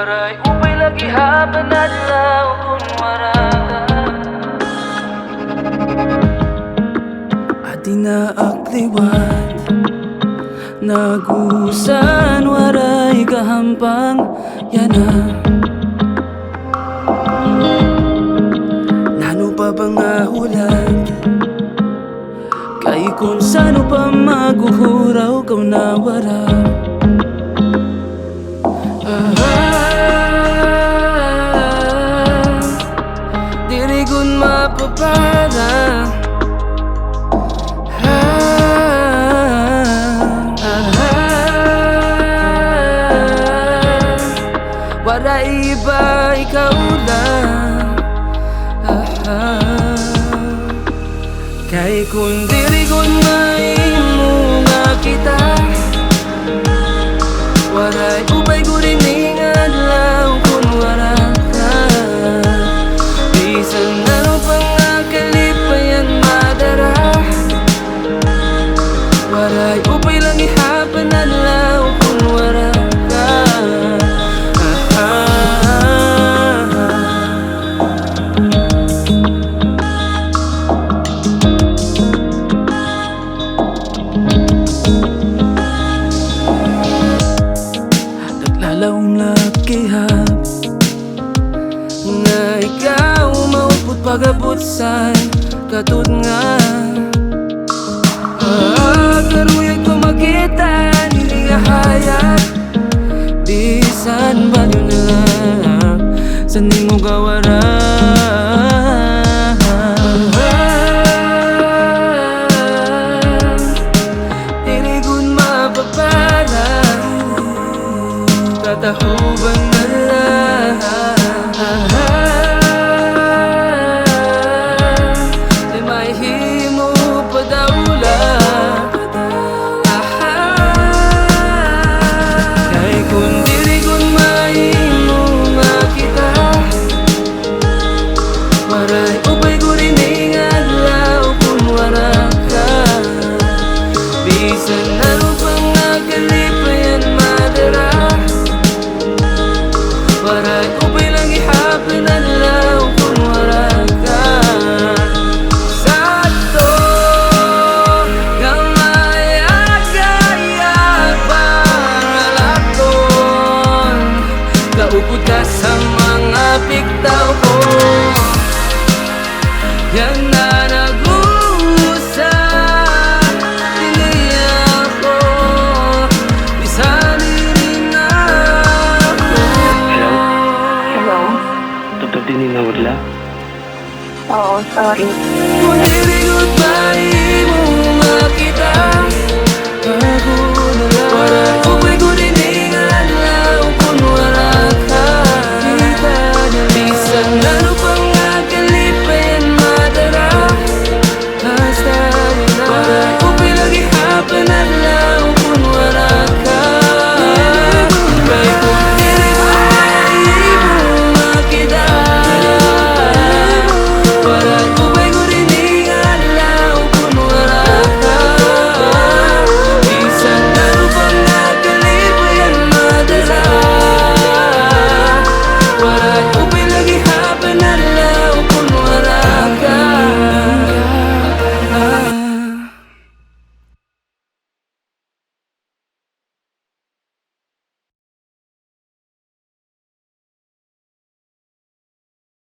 Waray upay lagi haban adlaw kung wara adi na akliwan nagusan waray gahampang yana. Nano pa ba nga hulat kay kung sano pa maguhuraw kau na wara. Dirigun mapapala wala iba, ikaw lang. Kay kung dirigon maimo nga kita waray upay gurining adlaw kung wala ka. Bisan ano pa nga kalipayan madara waray upay lang ihapan adlaw kung wala ka. Naglalawang lakihap nga ikaw maupot pagabot sa katut nga karuyag ko makita nilingahayat bisan ba yun na lang sa nimo gawara. Dirigun mapapala tatahuban na lang di mahimo pa daula. Kay kung dirigun mahimo nga kita waray upay gurining adlaw kung wala ka. Bisan ano pang nagkalipayan madara waray upay lang ihapon adlaw kung wala ka. Sakto gamayag-ayag pangalakton kaupod ka sa mga piktaw ko yan na nag-uusa tiniya ko bisanin na ako. Hello? Totoo din na wala. Oo, sorry. Kung dirigot ba mo makita ako